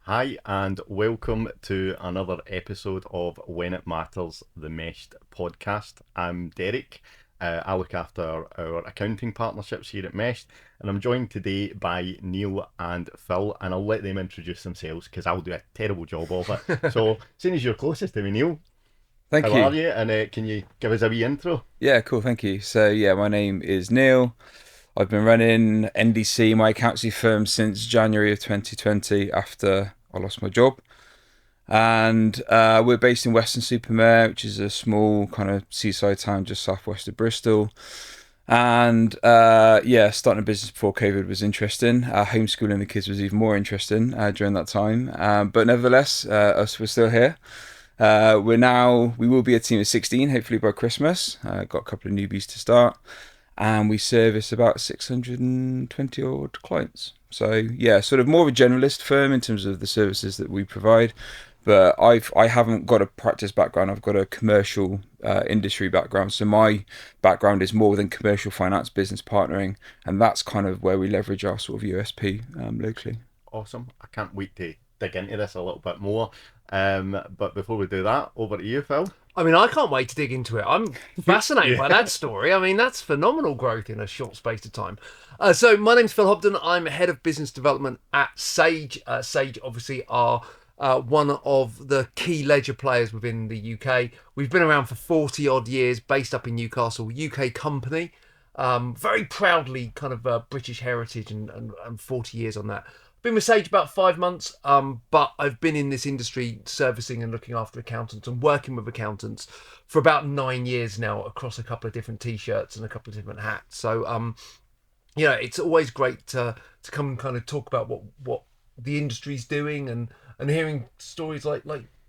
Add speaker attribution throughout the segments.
Speaker 1: Hi, and welcome to another episode of When It Matters, the Meshed podcast. I'm Derek. I look after our accounting partnerships here at Meshed, and I'm joined today by Neil and Phil, and I'll let them introduce themselves because I'll do a terrible job of it. So, seeing as you're closest to me, Neil,
Speaker 2: Thank
Speaker 1: how
Speaker 2: you.
Speaker 1: are you? And can you give us a wee intro?
Speaker 2: Yeah, cool. Thank you. My name is Neil. I've been running NDC, my accountancy firm, since January of 2020 after I lost my job. And we're based in Weston-super-Mare, which is a small kind of seaside town just southwest of Bristol. And starting a business before COVID was interesting. Homeschooling the kids was even more interesting during that time. But nevertheless, we're still here. We will be a team of 16, hopefully by Christmas. Got a couple of newbies to start, and we service about 620 odd clients. So yeah, sort of more of a generalist firm in terms of the services that we provide. But I haven't got a practice background. I've got a commercial industry background. So my background is more within commercial finance, business partnering, and that's kind of where we leverage our sort of USP locally.
Speaker 1: Awesome. I can't wait to dig into this a little bit more. But before we do that, over to you, Phil.
Speaker 3: I can't wait to dig into it. I'm fascinated by that story. That's phenomenal growth in a short space of time. So my name's Phil Hobden. I'm head of business development at Sage. Sage obviously are one of the key ledger players within the UK. We've been around for 40 odd years, based up in Newcastle, UK company. Very proudly kind of British heritage and 40 years on that. Been with Sage about 5 months, but I've been in this industry servicing and looking after accountants and working with accountants for about 9 years now across a couple of different t-shirts and a couple of different hats. So, it's always great to come and kind of talk about what the industry's doing and hearing stories like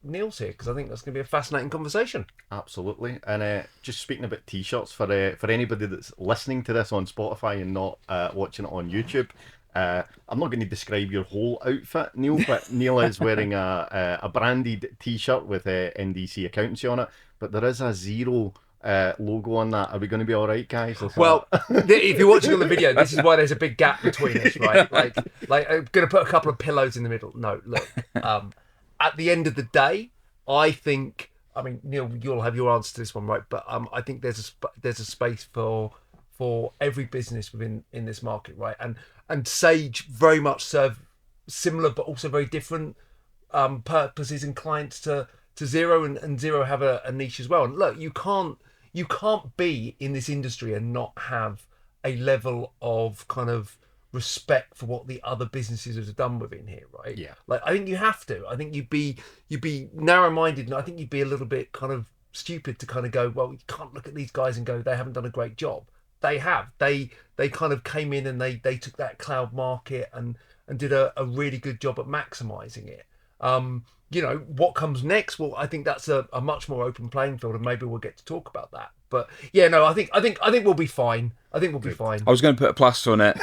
Speaker 3: Neil's here, because I think that's going to be a fascinating conversation.
Speaker 1: Absolutely. And just speaking about t-shirts, for anybody that's listening to this on Spotify and not watching it on YouTube, I'm not going to describe your whole outfit, Neil, but Neil is wearing a branded t-shirt with NDC Accountancy on it, but there is a zero logo on that. Are we going to be all right, guys?
Speaker 3: Well, if you're watching on the video, this is why there's a big gap between us, right? Like I'm going to put a couple of pillows in the middle. No, look. At the end of the day, I think. Neil, you'll have your answer to this one, right? But I think there's a space for every business in this market, right? And Sage very much serve similar but also very different purposes and clients to Zero, and Zero have a niche as well. And look, you can't be in this industry and not have a level of kind of respect for what the other businesses have done within here, right?
Speaker 1: Yeah.
Speaker 3: Like, I think you have to. I think you'd be narrow-minded, and I think you'd be a little bit kind of stupid to kind of go, well, you can't look at these guys and go, they haven't done a great job. They have. They kind of came in and they took that cloud market and did a really good job at maximising it. What comes next? Well, I think that's a much more open playing field, and maybe we'll get to talk about that. But yeah, no, I think we'll be fine. I think we'll be fine.
Speaker 2: I was going to put a plaster on it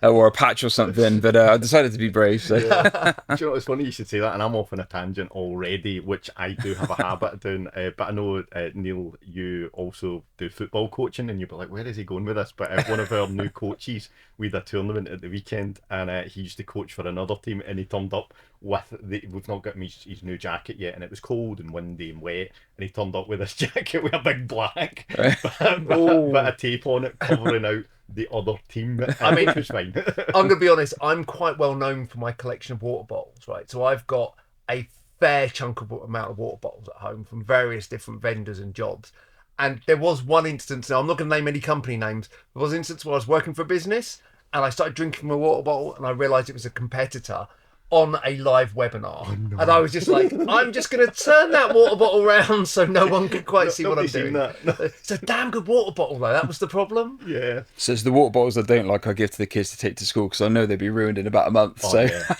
Speaker 2: or a patch or something, but I decided to be brave. So.
Speaker 1: Yeah. Do you know, it's funny you should say that, and I'm off on a tangent already, which I do have a habit of doing. But I know, Neil, you also do football coaching, and you'll be like, where is he going with this? But one of our new coaches, we had a tournament at the weekend, and he used to coach for another team, and he turned up with we've not got him his new jacket yet, and it was cold and windy and wet, and he turned up with this jacket with a big black bit of tape on it covering out the other team. It was fine.
Speaker 3: I'm going to be honest, I'm quite well known for my collection of water bottles, right? So I've got a fair chunk of amount of water bottles at home from various different vendors and jobs. And there was one instance, now I'm not going to name any company names, there was an instance where I was working for a business and I started drinking my water bottle and I realised it was a competitor on a live webinar. Oh, no. And I was just like, I'm just going to turn that water bottle around so no one can quite see what I'm doing. No. It's a damn good water bottle, though. That was the problem.
Speaker 1: Yeah.
Speaker 2: So it's the water bottles I don't like I give to the kids to take to school because I know they'd be ruined in about a month.
Speaker 1: Yeah.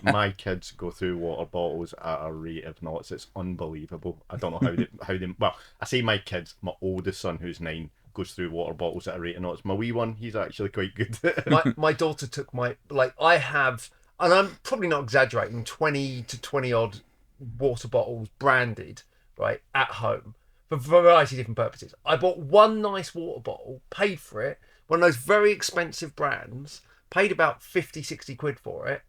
Speaker 1: My kids go through water bottles at a rate of knots. It's unbelievable. I don't know how they well, I say my kids, my oldest son, who's 9, goes through water bottles at a rate of knots. My wee one, he's actually quite good.
Speaker 3: my daughter took I have, and I'm probably not exaggerating, 20 to 20 odd water bottles branded, right, at home for a variety of different purposes. I bought one nice water bottle, paid for it, one of those very expensive brands, paid about 50, 60 quid for it,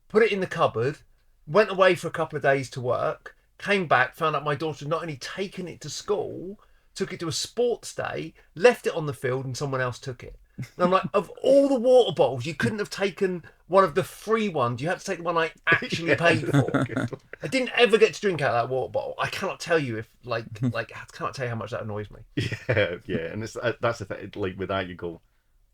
Speaker 3: put it in the cupboard, went away for a couple of days to work, came back, found out my daughter had not only taken it to school, took it to a sports day, left it on the field, and someone else took it. And I'm like, of all the water bottles, you couldn't have taken one of the free ones. You had to take the one I actually paid for. I didn't ever get to drink out of that water bottle. I cannot tell you if, like, I cannot tell you how much that annoys me.
Speaker 1: Yeah, and that's the thing. Like with that, you go,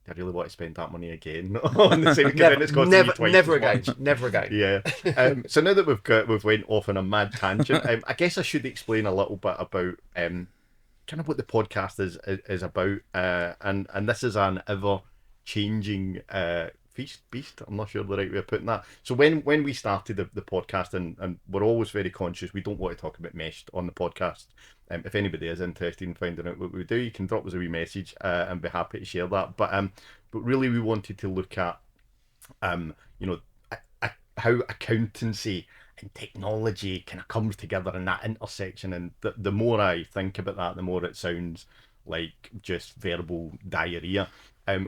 Speaker 1: I really want to spend that money again on the same. Then it's costing me twice
Speaker 3: never
Speaker 1: as
Speaker 3: again,
Speaker 1: much.
Speaker 3: never again.
Speaker 1: Yeah. So now that we've went off on a mad tangent, I guess I should explain a little bit about kind of what the podcast is about, and this is an ever changing beast. I'm not sure the right way of putting that. So when we started the podcast, and we're always very conscious, we don't want to talk about mesh on the podcast. If anybody is interested in finding out what we do, you can drop us a wee message and be happy to share that. But really we wanted to look at you know, how accountancy and technology kind of comes together in that intersection. And the more I think about that, the more it sounds like just verbal diarrhea.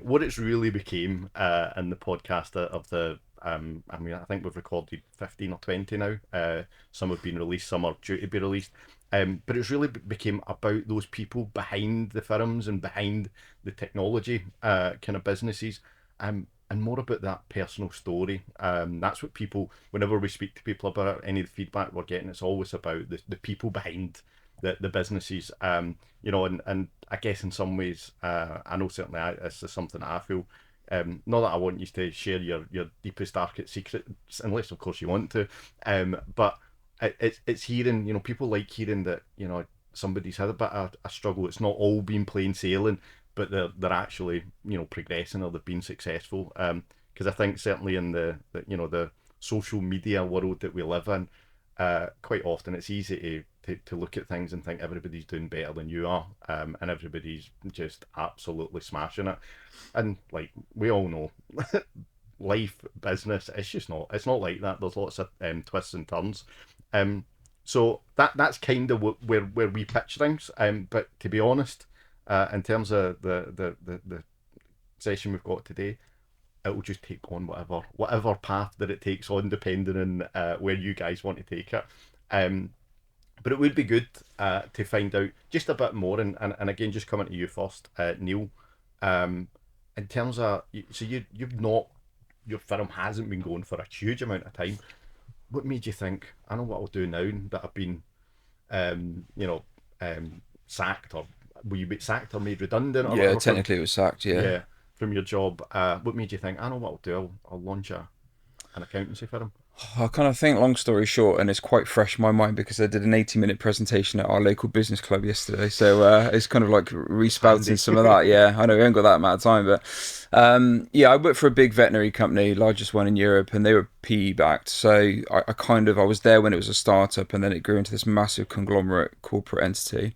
Speaker 1: What it's really became in the podcast of the I mean, I think we've recorded 15 or 20 now. Some have been released, some are due to be released. But it's really became about those people behind the firms and behind the technology kind of businesses, and more about that personal story. That's what people, whenever we speak to people about any of the feedback we're getting, it's always about the people behind the businesses. You know, and I guess in some ways, I know certainly this is something that I feel. Not that I want you to share your deepest, darkest secrets, unless of course you want to. But it's hearing, you know, people like hearing that, you know, somebody's had a bit of a struggle. It's not all been plain sailing, but they're actually, you know, progressing, or they've been successful. Because I think certainly in the you know, the social media world that we live in, quite often it's easy to look at things and think everybody's doing better than you are, and everybody's just absolutely smashing it. And like we all know, life, business, it's not like that. There's lots of twists and turns. So that's kind of where we pitch things. But to be honest, in terms of the session we've got today, it will just take on whatever path that it takes on, depending on where you guys want to take it. But it would be good to find out just a bit more, and again, just coming to you first, Neil. In terms of, so you've not, your firm hasn't been going for a huge amount of time. What made you think, I know what I'll do now that I've been, sacked, or will you be sacked or made redundant? Or
Speaker 2: yeah, technically it was sacked. Yeah.
Speaker 1: From your job. What made you think, I know what I'll do? I'll launch an accountancy firm.
Speaker 2: I kind of think, long story short, and it's quite fresh in my mind because I did an 80-minute presentation at our local business club yesterday. So it's kind of like respouting some of that. Yeah, I know we haven't got that amount of time, but I worked for a big veterinary company, largest one in Europe, and they were PE backed. So I was there when it was a startup, and then it grew into this massive conglomerate corporate entity.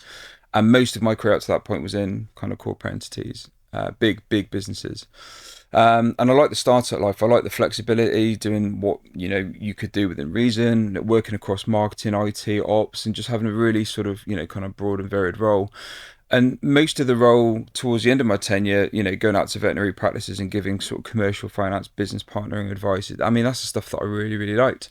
Speaker 2: And most of my career up to that point was in kind of corporate entities, big businesses. And I like the startup life. I like the flexibility, doing what, you know, you could do within reason, working across marketing, IT, ops, and just having a really sort of, you know, kind of broad and varied role. And most of the role towards the end of my tenure, you know, going out to veterinary practices and giving sort of commercial finance, business partnering advice. I mean, that's the stuff that I really, really liked.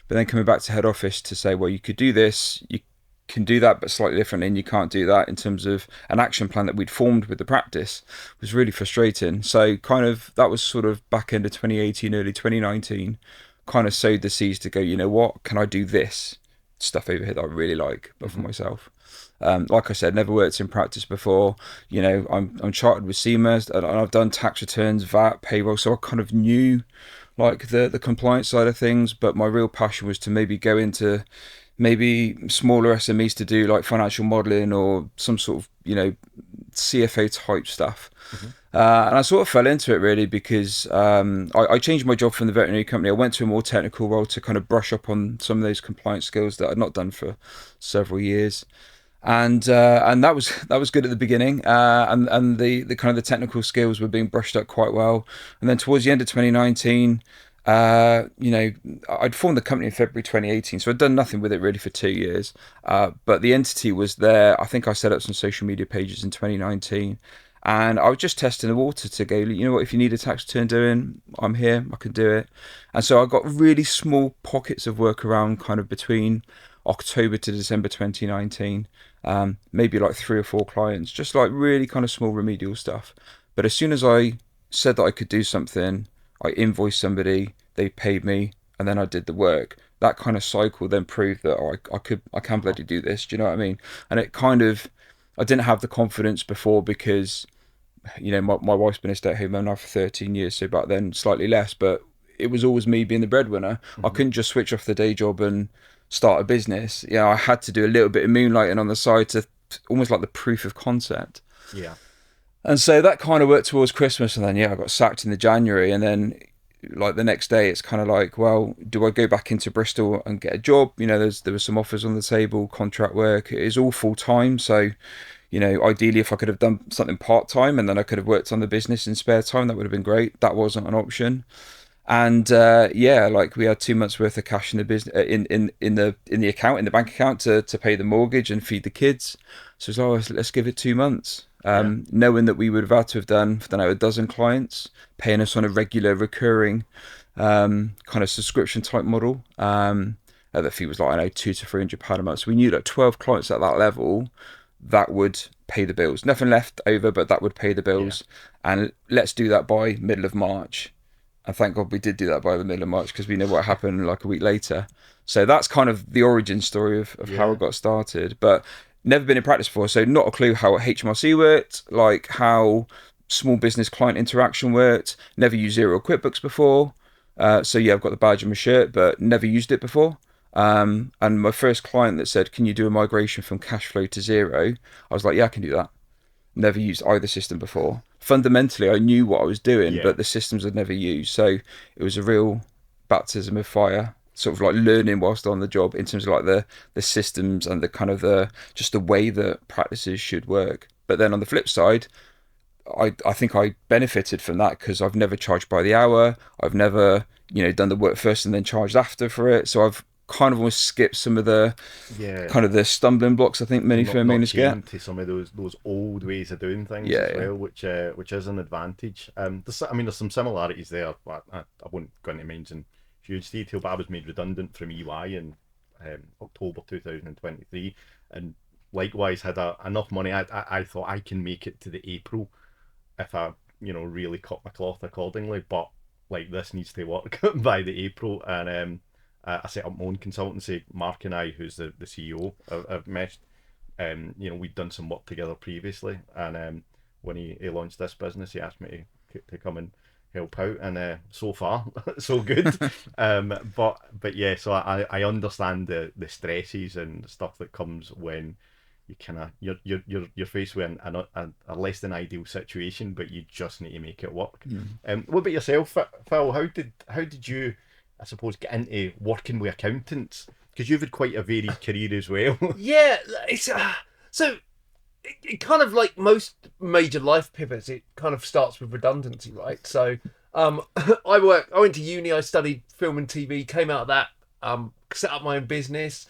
Speaker 2: But then coming back to head office to say, well, you could do this, you can do that, but slightly differently, and you can't do that in terms of an action plan that we'd formed with the practice, was really frustrating. So kind of, that was sort of back end of 2018, early 2019, kind of sowed the seeds to go, you know what, can I do this stuff over here that I really like, but for myself? Like I said, never worked in practice before. You know, I'm chartered with SEMA, and I've done tax returns, VAT, payroll, so I kind of knew like the compliance side of things, but my real passion was to maybe go into maybe smaller SMEs to do like financial modelling or some sort of, you know, CFA type stuff. And I sort of fell into it really because I changed my job from the veterinary company. I went to a more technical role to kind of brush up on some of those compliance skills that I'd not done for several years. And that was good at the beginning, and the kind of the technical skills were being brushed up quite well. And then towards the end of 2019, you know, I'd formed the company in February 2018, so I'd done nothing with it really for 2 years. But the entity was there. I think I set up some social media pages in 2019, And I was just testing the water to go, you know what, if you need a tax return doing, I'm here, I can do it. And so I got really small pockets of work around kind of between October to December 2019, maybe like 3 or 4 clients, just like really kind of small remedial stuff. But as soon as I said that I could do something, I invoiced somebody, they paid me, and then I did the work. That kind of cycle then proved that I can bloody do this. Do you know what I mean? And it kind of, I didn't have the confidence before because, you know, my wife's been a stay-at-home mum now for 13 years, so back then slightly less, but it was always me being the breadwinner. I couldn't just switch off the day job and start a business. Yeah, I had to do a little bit of moonlighting on the side to almost like the proof of concept.
Speaker 1: Yeah.
Speaker 2: And so that kind of worked towards Christmas, and then I got sacked in the January, and then like the next day it's kind of like, well, do I go back into Bristol and get a job? You know, there were some offers on the table, contract work. It is all full time, so you know, ideally if I could have done something part time and then I could have worked on the business in spare time, that would have been great. That wasn't an option. And like we had 2 months worth of cash in the business, in the account, in the bank account to pay the mortgage and feed the kids. So it's like, let's give it 2 months. Knowing that we would have had to have done, I don't know, a dozen clients paying us on a regular recurring kind of subscription type model. The fee was like, I know, £200 to £300 a month. So we knew that 12 clients at that level, that would pay the bills. Nothing left over, but that would pay the bills. And let's do that by middle of March. And thank God we did do that by the middle of March, because we know what happened like a week later. So that's kind of the origin story of how I got started. But never been in practice before, so not a clue how HMRC worked, like how small business client interaction worked. Never used Xero or QuickBooks before. So yeah, I've got the badge on my shirt, but never used it before. And my first client that said, can you do a migration from cash flow to Xero? I was like, yeah, I can do that. Never used either system before. Fundamentally, I knew what I was doing, but the systems I'd never used. So it was a real baptism of fire, sort of like learning whilst on the job in terms of like the systems and the kind of just the way that practices should work. But then on the flip side, I think I benefited from that because I've never charged by the hour. I've never, you know, done the work first and then charged after for it. So I've kind of almost skipped some of the kind of the stumbling blocks I think many firm owners get
Speaker 1: to some of those old ways of doing things as well, which is an advantage. There's some similarities there. I won't go into mention huge detail, but I was made redundant from EY in October 2023, and likewise had enough money. I thought I can make it to the April if I really cut my cloth accordingly, but like this needs to work by the April. And I set up my own consultancy. Mark and I, who's the CEO of Mesh, we'd done some work together previously, and when he launched this business, he asked me to come and help out, and so far so good. But yeah, so I understand the stresses and stuff that comes when you kind of you're faced with a less than ideal situation, but you just need to make it work. What about yourself, Phil? How did you, I suppose, get into working with accountants? Because you've had quite a varied career as well. Yeah,
Speaker 3: it's so it kind of like most major life pivots, it kind of starts with redundancy, right? So I went to uni, I studied film and TV, came out of that, set up my own business.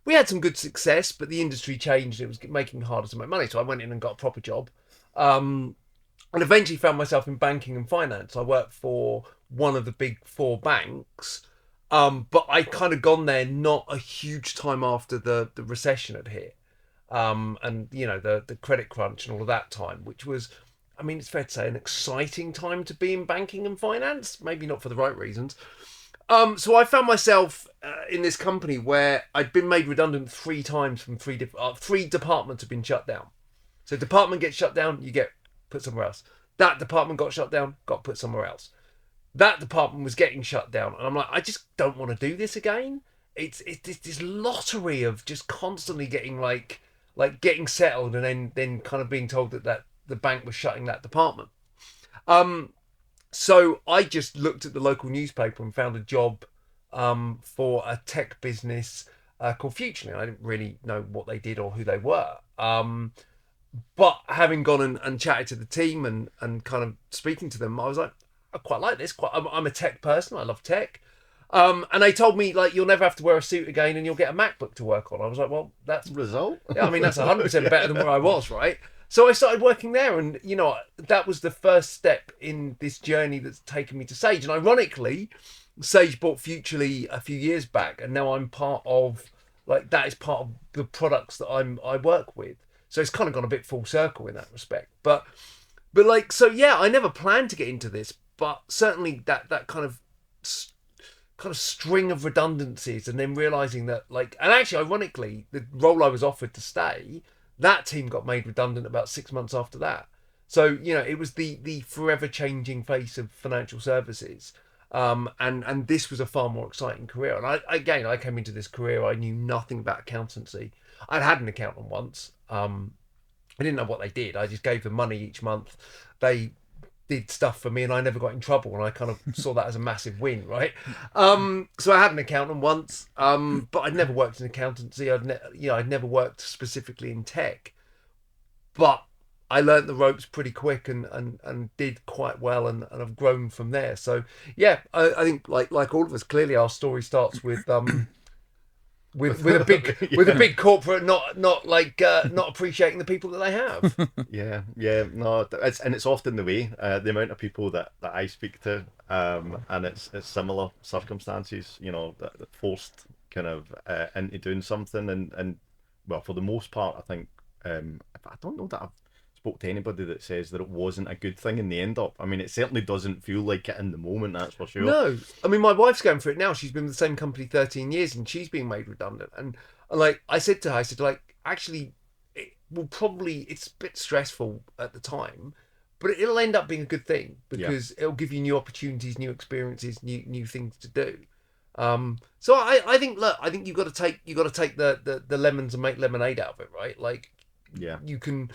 Speaker 3: We had some good success, but the industry changed. It was making it harder to make money. So I went in and got a proper job. And eventually found myself in banking and finance. I worked for one of the big 4 banks. But I kind of gone there not a huge time after the recession had hit. And, the credit crunch and all of that time, which was, it's fair to say, an exciting time to be in banking and finance. Maybe not for the right reasons. So I found myself in this company where I'd been made redundant 3 times from 3 departments have been shut down. So department gets shut down, you get put somewhere else. That department got shut down, got put somewhere else. That department was getting shut down, and I'm like, I just don't want to do this again. It's this lottery of just constantly getting like getting settled, and then kind of being told that the bank was shutting that department. So I just looked at the local newspaper and found a job for a tech business called Futurely. I didn't really know what they did or who they were. But having gone and chatted to the team and kind of speaking to them, I was like, I quite like this. I'm a tech person. I love tech. And they told me, like, you'll never have to wear a suit again and you'll get a MacBook to work on. I was like, well, that's...
Speaker 1: Result?
Speaker 3: Yeah, that's 100% better than where I was, right? So I started working there, and that was the first step in this journey that's taken me to Sage. And ironically, Sage bought Futurely a few years back, and now I'm part of that is part of the products that I work with. So it's kind of gone a bit full circle in that respect. But so yeah, I never planned to get into this, but certainly that kind of string of redundancies, and then realizing that and actually ironically, the role I was offered to stay, that team got made redundant about 6 months after that. So it was the forever changing face of financial services. And this was a far more exciting career. And I came into this career, I knew nothing about accountancy. I'd had an accountant once. I didn't know what they did. I just gave them money each month. They did stuff for me, and I never got in trouble. And I kind of saw that as a massive win, right? So I had an accountant once, but I'd never worked in accountancy. I'd never worked specifically in tech, but I learnt the ropes pretty quick and did quite well, and I've grown from there. So yeah, I think like all of us, clearly our story starts with with a big with a big corporate not appreciating the people that they have.
Speaker 1: No, it's often the way. The amount of people that I speak to, and it's similar circumstances, that forced kind of into doing something, and well, for the most part, I think I don't know that I've spoke to anybody that says that it wasn't a good thing in the end up. I mean, it certainly doesn't feel like it in the moment, that's for sure.
Speaker 3: No, I mean, my wife's going through it now. She's been with the same company 13 years, and she's being made redundant. And I said to her, actually, it's a bit stressful at the time, but it'll end up being a good thing, because it'll give you new opportunities, new experiences, new things to do. So I think you've got to take the lemons and make lemonade out of it, right? You can.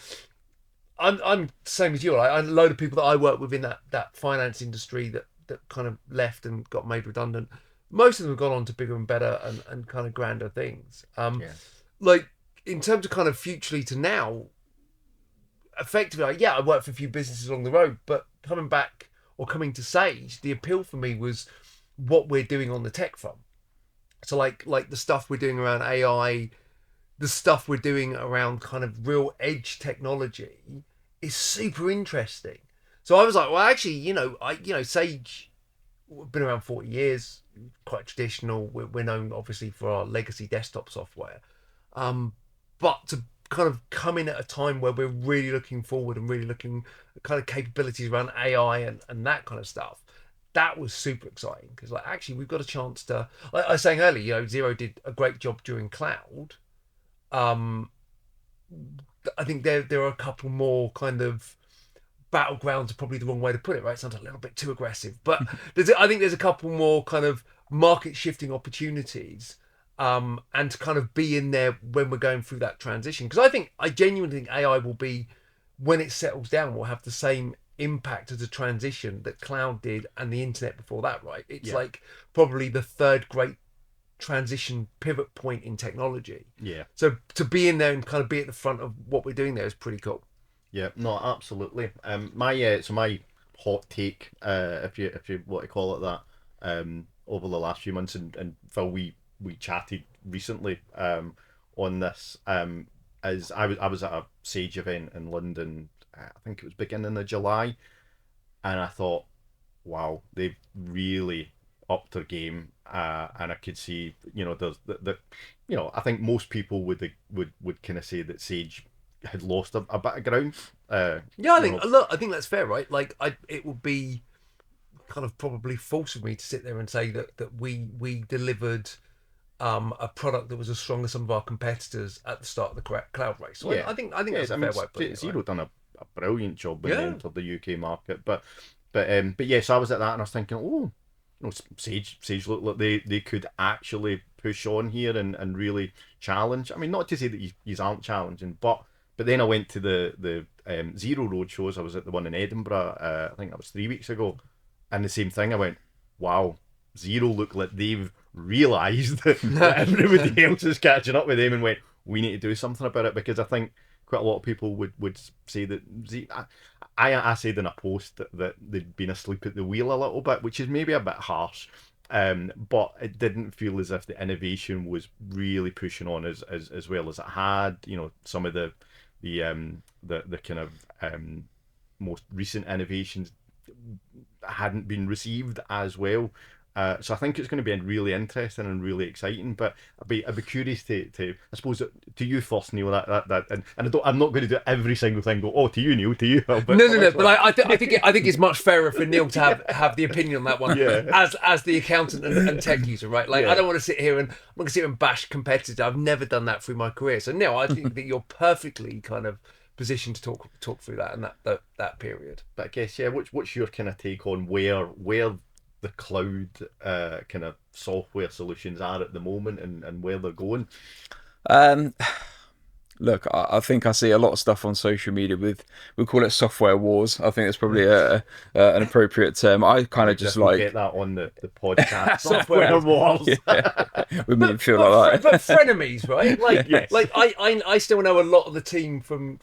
Speaker 3: I'm same as you. A load of people that I work with in that finance industry that kind of left and got made redundant. Most of them have gone on to bigger and better and kind of grander things. In terms of kind of Futurely to now, effectively, I worked for a few businesses along the road, but coming to Sage, the appeal for me was what we're doing on the tech front. So like the stuff we're doing around AI, the stuff we're doing around kind of real edge technology is super interesting. So I was like, well, actually, Sage, we've been around 40 years, quite traditional. We're known obviously for our legacy desktop software, but to kind of come in at a time where we're really looking forward and really looking at kind of capabilities around AI and that kind of stuff, that was super exciting, because actually we've got a chance to, like I was saying earlier, Xero did a great job during cloud. I think there are a couple more kind of battlegrounds, are probably the wrong way to put it, right? Sounds a little bit too aggressive, but I think there's a couple more kind of market shifting opportunities, and to kind of be in there when we're going through that transition. Because I genuinely think AI will be, when it settles down, will have the same impact as a transition that cloud did and the internet before that, right? It's probably the third great transition pivot point in technology. So to be in there and kind of be at the front of what we're doing there is pretty cool.
Speaker 1: No, absolutely. My hot take, if you want to call it that, over the last few months, and Phil, we chatted recently on this, as I was at a Sage event in London, I think it was beginning of July, and I thought, wow, they've really upped their game, and I could see, there's I think most people would kind of say that Sage had lost a bit of ground.
Speaker 3: I think that's fair, right? It would be kind of probably false of me to sit there and say that we delivered a product that was as strong as some of our competitors at the start of the cloud race. So I think that's a fair way of putting it.
Speaker 1: Xero done a brilliant job when they entered the UK market, but yeah, so I was at that and I was thinking, oh, Sage looked like they could actually push on here and really challenge. I mean, not to say that you aren't challenging, but then I went to the Xero road shows. I was at the one in Edinburgh, I think that was 3 weeks ago, and the same thing. I went, wow, Xero look like they've realised that everybody else is catching up with them, and went, we need to do something about it, because I think quite a lot of people would say that I said in a post that they'd been asleep at the wheel a little bit, which is maybe a bit harsh, but it didn't feel as if the innovation was really pushing on as well as it had. Some of the the kind of most recent innovations hadn't been received as well. So I think it's going to be really interesting and really exciting. But I'd be curious to I suppose to you first, Neil. And I'm not going to do every single thing. Go, oh, to you, Neil, to you. But
Speaker 3: No. But I think it's much fairer for Neil to have the opinion on that one as the accountant and tech user, right? Like I don't want to sit here and I'm not going to sit here and bash competitors. I've never done that through my career. So Neil, I think that you're perfectly kind of positioned to talk through that and that period.
Speaker 1: But I guess what's your kind of take on where the cloud kind of software solutions are at the moment and where they're going?
Speaker 2: Look, I think I see a lot of stuff on social media we call it software wars. I think it's probably an appropriate term. I kind of just like
Speaker 1: get that on the podcast. Software wars.
Speaker 2: We make it feel like that.
Speaker 3: But frenemies, right? Like, yes. Like I still know a lot of the team from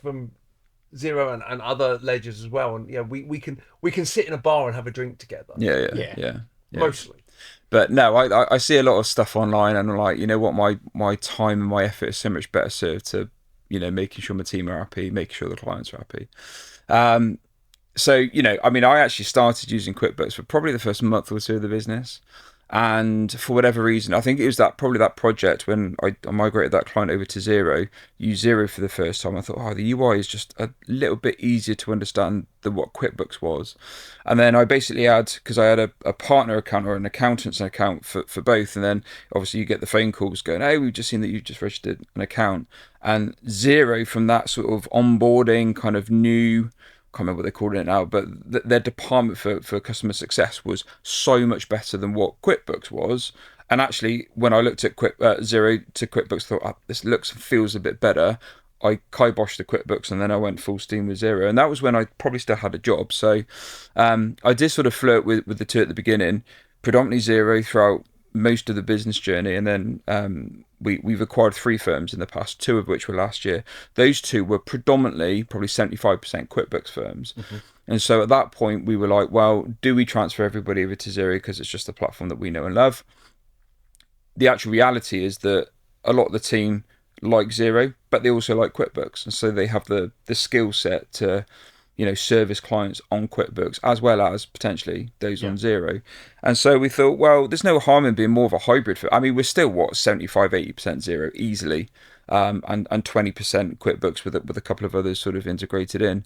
Speaker 3: Xero and other ledgers as well, and we can sit in a bar and have a drink together.
Speaker 2: Yeah.
Speaker 3: Mostly.
Speaker 2: But no, I see a lot of stuff online, and I'm like, you know what, my time and my effort is so much better served to, making sure my team are happy, making sure the clients are happy. So I mean, I actually started using QuickBooks for probably the first month or two of the business. And for whatever reason, I think it was probably that project when I migrated that client over to Xero, used Xero for the first time. I thought, the UI is just a little bit easier to understand than what QuickBooks was. And then I basically because I had a partner account or an accountant's account for both. And then obviously you get the phone calls going, hey, we've just seen that you've just registered an account. And Xero, from that sort of onboarding kind of new, can't remember what they're calling it now, but their department for customer success was so much better than what QuickBooks was. And actually, when I looked at Xero to QuickBooks, I thought, this looks and feels a bit better. I kiboshed the QuickBooks and then I went full steam with Xero. And that was when I probably still had a job. So I did sort of flirt with the two at the beginning, predominantly Xero throughout most of the business journey. And then we've acquired 3 firms in the past, 2 of which were last year. Those 2 were predominantly probably 75% QuickBooks firms. Mm-hmm. And so at that point we were like, well, do we transfer everybody over to Xero because it's just a platform that we know and love? The actual reality is that a lot of the team like Xero, but they also like QuickBooks. And so they have the skill set to service clients on QuickBooks as well as potentially those on Xero. And so we thought, well, there's no harm in being more of a hybrid. I mean, we're still 75-80% Xero easily, and 20% QuickBooks with a couple of others sort of integrated in.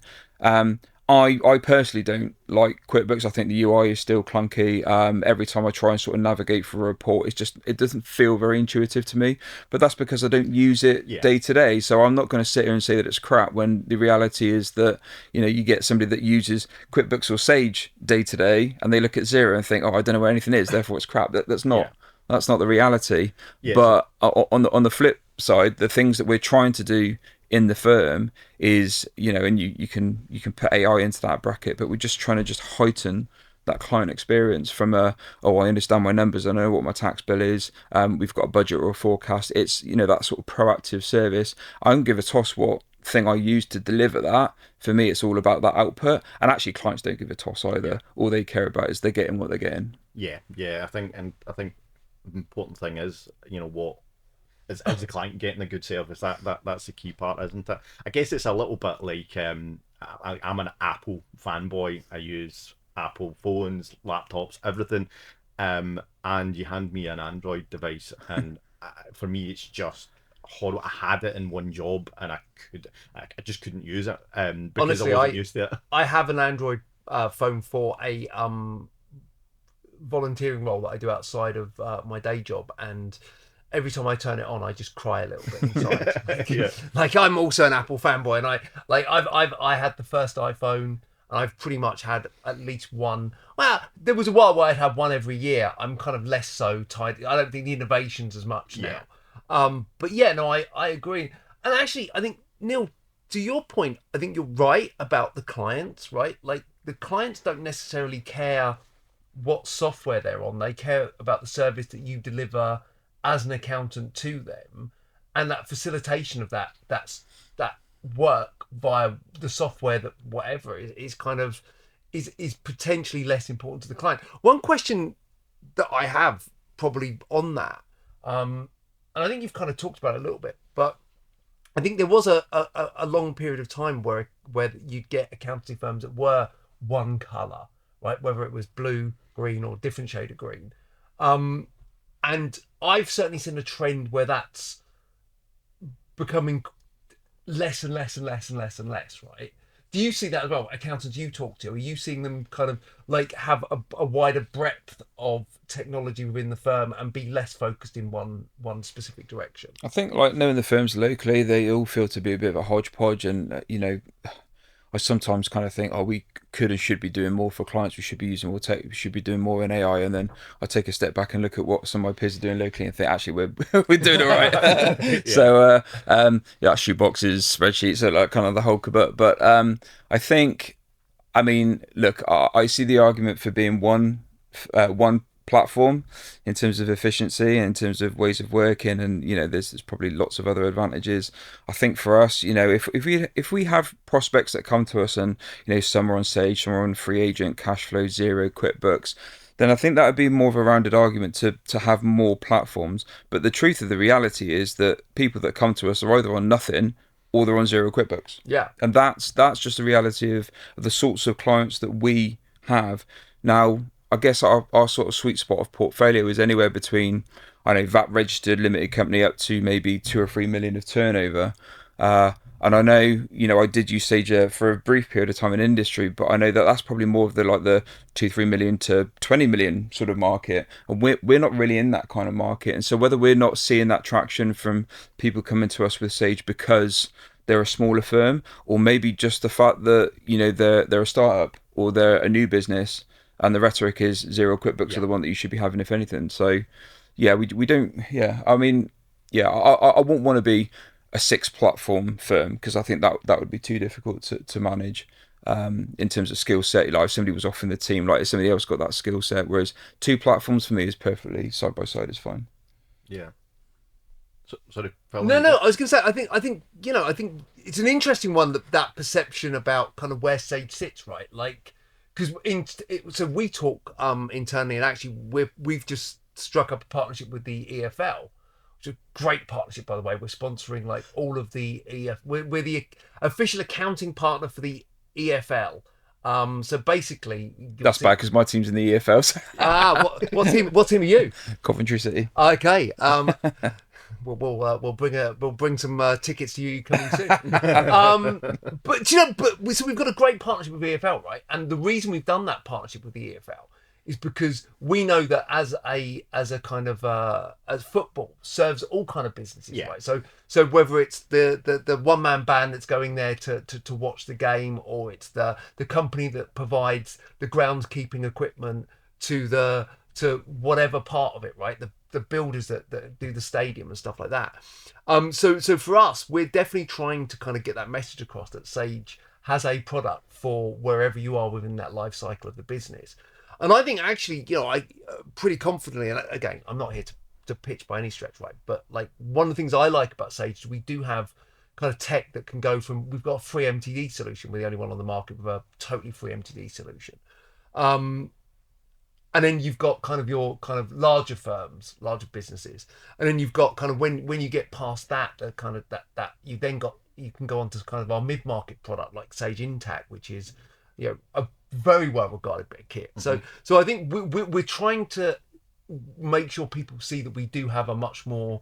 Speaker 2: I personally don't like QuickBooks. I think the UI is still clunky. Every time I try and sort of navigate for a report, it doesn't feel very intuitive to me. But that's because I don't use it day to day. So I'm not going to sit here and say that it's crap when the reality is that you get somebody that uses QuickBooks or Sage day to day, and they look at Xero and think, I don't know where anything is, therefore it's crap. That's not the reality. Yes. But on the flip side, the things that we're trying to do in the firm is, and you can put AI into that bracket, but we're just trying to heighten that client experience from I understand my numbers, I know what my tax bill is, we've got a budget or a forecast. It's, that sort of proactive service. I don't give a toss what thing I use to deliver that. For me, it's all about that output. And actually clients don't give a toss either. All they care about is they're getting what they're getting.
Speaker 1: Yeah. I think the important thing is, what is the client getting a good service? That's the key part, isn't it? I guess it's a little bit like I'm an Apple fanboy. I use Apple phones, laptops, everything, and you hand me an Android device, and for me it's just horrible. I had it in one job, and I just couldn't use it because honestly, I wasn't used to it.
Speaker 3: I have an Android phone for a volunteering role that I do outside of my day job, and every time I turn it on, I just cry a little bit inside. Like I'm also an Apple fanboy, and I had the first iPhone, and I've pretty much had at least one. Well, there was a while where I'd have one every year. I'm kind of less so tied. I don't think the innovation's as much now. But I agree. And actually, I think, Neil, to your point, I think you're right about the clients, right? Like the clients don't necessarily care what software they're on. They care about the service that you deliver as an accountant to them, and that facilitation of that work via the software, that whatever is potentially less important to the client. One question that I have probably on that, and I think you've kind of talked about it a little bit, but I think there was a long period of time where you'd get accountancy firms that were one color, right? Whether it was blue, green, or different shade of green. And I've certainly seen a trend where that's becoming less and less and less and less and less, right? Do you see that as well? Accountants you talk to, are you seeing them kind of like have a wider breadth of technology within the firm and be less focused in one specific direction?
Speaker 2: I think, like, knowing the firms locally, they all feel to be a bit of a hodgepodge, and I sometimes kind of think, oh, we could and should be doing more for clients. We should be using more tech. We should be doing more in AI. And then I take a step back and look at what some of my peers are doing locally and think, actually, we're doing all right.
Speaker 1: Yeah.
Speaker 2: So, shoeboxes, spreadsheets, are like kind of the whole kabut. But I think, I mean, look, I see the argument for being one platform in terms of efficiency, in terms of ways of working, and there's probably lots of other advantages. I think for us, if we have prospects that come to us and some are on Sage, some are on Free Agent, Cashflow, Zero, QuickBooks, then I think that would be more of a rounded argument to have more platforms. But the truth of the reality is that people that come to us are either on nothing or they're on Zero QuickBooks.
Speaker 3: Yeah.
Speaker 2: And that's just the reality of the sorts of clients that we have. Now, I guess our sort of sweet spot of portfolio is anywhere between, VAT registered limited company up to maybe 2 or 3 million of turnover. And I know, I did use Sage for a brief period of time in industry, but I know that that's probably more of the 2-3 million to 20 million sort of market. And we're not really in that kind of market. And so whether we're not seeing that traction from people coming to us with Sage because they're a smaller firm, or maybe just the fact that, they're a startup or they're a new business, and the rhetoric is Zero QuickBooks are the one that you should be having, if anything. So, yeah, we don't. Yeah, I mean, yeah, I wouldn't want to be a 6-platform firm, because I think that would be too difficult to manage in terms of skill set. Like if somebody was off in the team, like if somebody else got that skill set, whereas 2 platforms for me is perfectly side by side is fine.
Speaker 1: Yeah. Sorry, Phil.
Speaker 3: No. I was going to say, I think it's an interesting one, that perception about kind of where Sage sits, right? Like, because so we talk internally, and actually we've just struck up a partnership with the EFL, which is a great partnership, by the way. We're sponsoring like all of the we're the official accounting partner for the EFL. So basically,
Speaker 2: that's bad because my team's in the EFL. So.
Speaker 3: What team are you?
Speaker 2: Coventry City.
Speaker 3: Okay. We'll bring some tickets to you coming soon. So we've got a great partnership with EFL, right? And the reason we've done that partnership with the EFL is because we know that as a kind of as football serves all kind of businesses, right? So whether it's the one man band that's going there to watch the game, or it's the company that provides the groundskeeping equipment to whatever part of it, right? The builders that do the stadium and stuff like that. So for us, we're definitely trying to kind of get that message across that Sage has a product for wherever you are within that life cycle of the business. And I think actually, I pretty confidently, and again, I'm not here to pitch by any stretch, right? But like one of the things I like about Sage is we do have kind of tech that can go from, we've got a free MTD solution. We're the only one on the market with a totally free MTD solution. And then you've got kind of your kind of larger firms, larger businesses, and then you've got kind of when you get past that, kind of that you then got, you can go on to kind of our mid-market product like Sage Intact, which is a very well regarded bit of kit. Mm-hmm. So I think we're trying to make sure people see that we do have a much more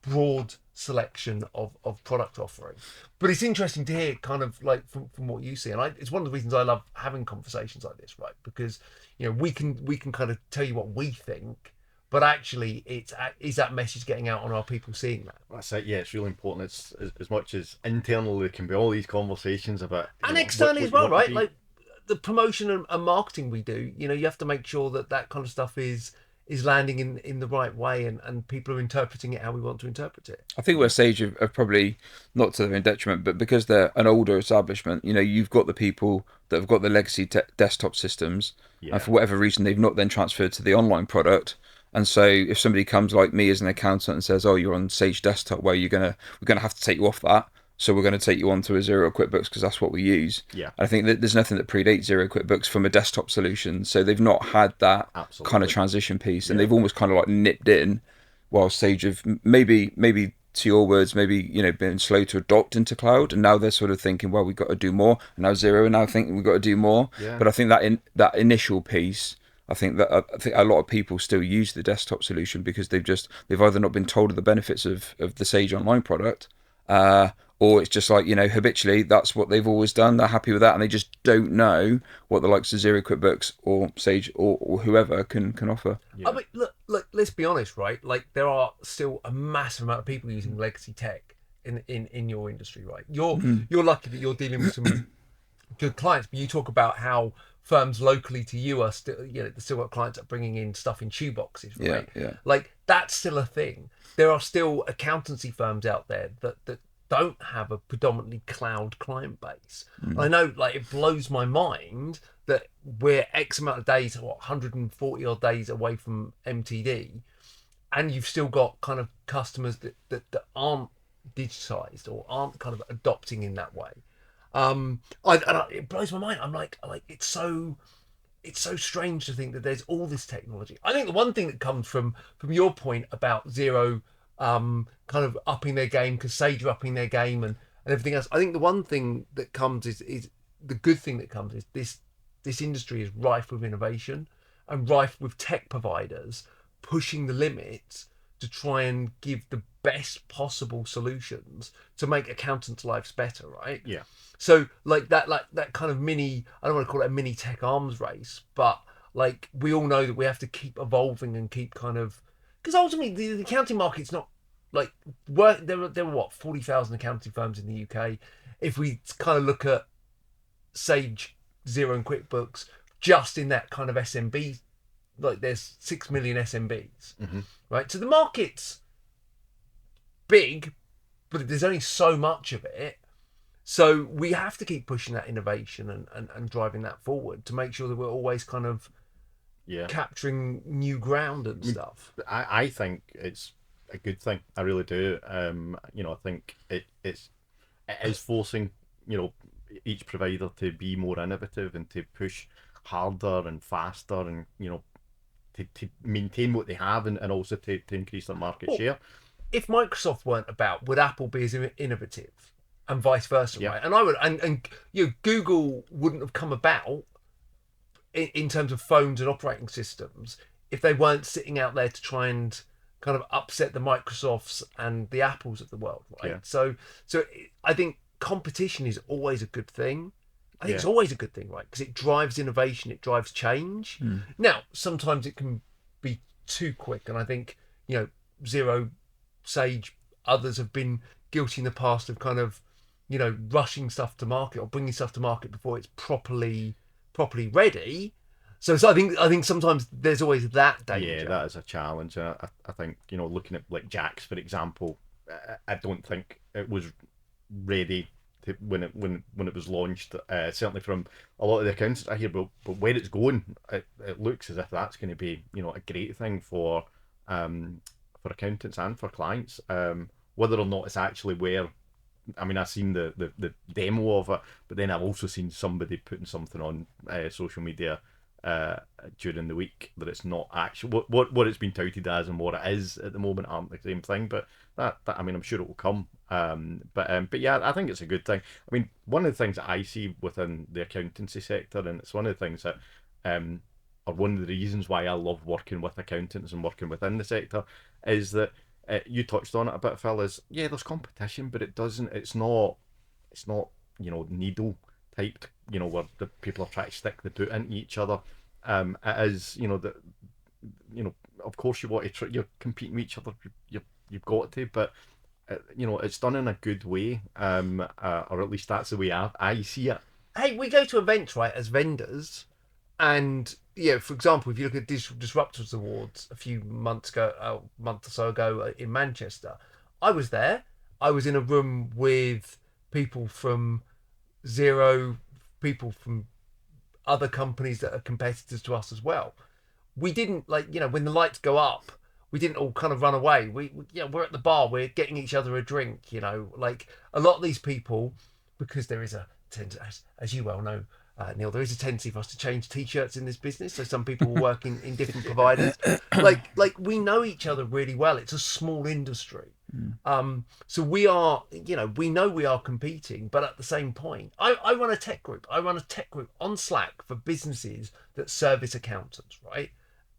Speaker 3: broad selection of product offering. But it's interesting to hear kind of like from what you see, and it's one of the reasons I love having conversations like this, right? Because we can kind of tell you what we think, but actually is that message getting out, on our people seeing that?
Speaker 1: That's it. Yeah, it's really important. It's as much as internal, there can be all these conversations about,
Speaker 3: and externally as well, right? Like the promotion and marketing we do, you have to make sure that kind of stuff is landing in the right way, and people are interpreting it how we want to interpret it.
Speaker 2: I think where Sage are probably, not to their detriment, but because they're an older establishment, you've got the people that have got the legacy desktop systems, and for whatever reason they've not then transferred to the online product. And so if somebody comes like me as an accountant and says, oh, you're on Sage Desktop, well, we're gonna have to take you off that. So we're going to take you on to a Zero QuickBooks because that's what we use. Yeah. I think that there's nothing that predates Zero QuickBooks from a desktop solution. So they've not had that kind of transition piece, and they've almost kind of like nipped in, while Sage have maybe to your words, maybe, been slow to adopt into cloud, and now they're sort of thinking, well, we've got to do more. And now Xero are now thinking we've got to do more.
Speaker 1: Yeah.
Speaker 2: But I think that initial piece, I think a lot of people still use the desktop solution because they've either not been told of the benefits of the Sage Online product, or it's just like, habitually that's what they've always done. They're happy with that, and they just don't know what the likes of Xero, QuickBooks, or Sage, or whoever can offer.
Speaker 3: Yeah. I mean, look, let's be honest, right? Like, there are still a massive amount of people using legacy tech in your industry, right? You're lucky that you're dealing with some good clients, but you talk about how firms locally to you are still, still got clients that are bringing in stuff in shoe boxes, right?
Speaker 2: Yeah.
Speaker 3: Like, that's still a thing. There are still accountancy firms out there that don't have a predominantly cloud client base. I know, like, it blows my mind that we're X amount of days, 140 odd days away from MTD, and you've still got kind of customers that aren't digitized or aren't kind of adopting in that way. It blows my mind. I'm like, it's so strange to think that there's all this technology. I think the one thing that comes from your point about Xero kind of upping their game, because Sage are upping their game and everything else, I think the one thing that comes is the good thing that comes is this industry is rife with innovation and rife with tech providers pushing the limits to try and give the best possible solutions to make accountants' lives better, right?
Speaker 1: Yeah.
Speaker 3: So like that kind of mini, I don't want to call it a mini tech arms race, but like, we all know that we have to keep evolving and keep kind of, because ultimately the accounting market's not like there were what, 40,000 accounting firms in the UK. If we kind of look at Sage, Xero, and QuickBooks, just in that kind of SMB, like, there's 6 million SMBs, right? So the market's big, but there's only so much of it. So we have to keep pushing that innovation and driving that forward to make sure that we're always kind of capturing new ground and stuff.
Speaker 1: I think it's a good thing. I really do. I think it is forcing, each provider to be more innovative and to push harder and faster, and to maintain what they have, and also to increase their market share.
Speaker 3: If Microsoft weren't about, would Apple be as innovative, and vice versa, right? And I would, and Google wouldn't have come about in terms of phones and operating systems if they weren't sitting out there to try and kind of upset the Microsofts and the Apples of the world, right? So I think competition is always a good thing. I think it's always a good thing, right? Because it drives innovation, it drives change. Now, sometimes it can be too quick, and I think Xero, Sage, others have been guilty in the past of kind of rushing stuff to market or bringing stuff to market before it's properly ready. So I think sometimes there's always that danger.
Speaker 1: Yeah, that is a challenge. I think looking at like Jax, for example, I don't think it was ready to, when it was launched. Certainly from a lot of the accountants I hear, but where it's going, it looks as if that's going to be a great thing for accountants and for clients. Whether or not it's actually where. I mean, I've seen the demo of it, but then I've also seen somebody putting something on social media during the week that it's not actually what it's been touted as and what it is at the moment aren't the same thing. But that I mean, I'm sure it will come. But yeah, I think it's a good thing. I mean, one of the things that I see within the accountancy sector, and it's one of the things that or one of the reasons why I love working with accountants and working within the sector, is that you touched on it a bit, Phil, is there's competition, but it's not needle typed, where the people are trying to stick the boot into each other. It is, of course you want to you're competing with each other, you've got to, but it's done in a good way, or at least that's the way I see it.
Speaker 3: Hey, we go to events, right, as vendors, and for example, if you look at Digital Disruptors Awards a month or so ago in Manchester, I was there. I was in a room with people from Xero, people from other companies that are competitors to us as well. We didn't when the lights go up, we didn't all kind of run away. We're at the bar, we're getting each other a drink. Like a lot of these people, because there is as you well know, Neil, there is a tendency for us to change t-shirts in this business, so some people will work in different providers. Like we know each other really well. It's a small industry. So we are, we know we are competing, but at the same point, I run a tech group. I run a tech group on Slack for businesses that service accountants, right?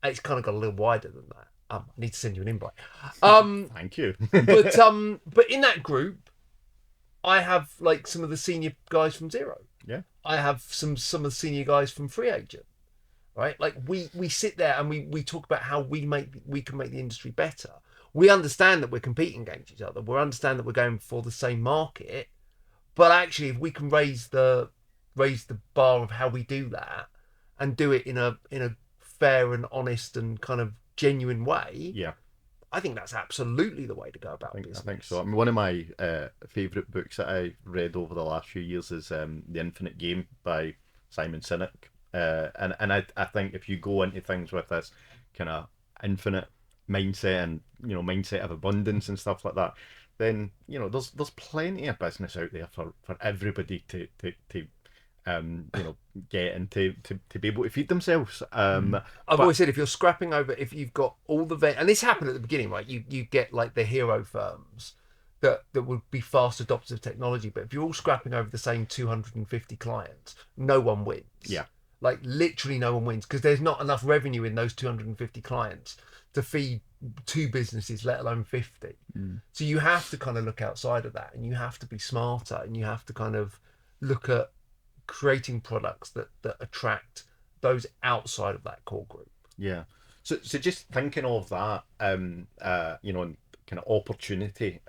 Speaker 3: It's kind of got a little wider than that. I need to send you an invite.
Speaker 1: Thank you.
Speaker 3: but in that group, I have like some of the senior guys from Xero.
Speaker 1: Yeah.
Speaker 3: I have some of the senior guys from Free Agent, right? Like we sit there and we talk about how we can make the industry better. We understand that we're competing against each other. We understand that we're going for the same market, but actually, if we can raise the bar of how we do that and do it in a fair and honest and kind of genuine way,
Speaker 1: Yeah.
Speaker 3: I think that's absolutely the way to go about business.
Speaker 1: I think so. I mean, one of my favourite books that I read over the last few years is The Infinite Game by Simon Sinek. And I think if you go into things with this kind of infinite mindset and, mindset of abundance and stuff like that, then, there's plenty of business out there for everybody to get into to be able to feed themselves.
Speaker 3: I've always said, if you're scrapping over, if you've got all the and this happened at the beginning, right? You get like the hero firms that would be fast adopters of technology, but if you're all scrapping over the same 250 clients, no one wins.
Speaker 1: Yeah.
Speaker 3: Like literally no one wins, because there's not enough revenue in those 250 clients to feed 2 businesses, let alone 50. So you have to kind of look outside of that, and you have to be smarter, and you have to kind of look at creating products that attract those outside of that core group.
Speaker 1: Yeah. So just thinking of that, and kind of opportunity.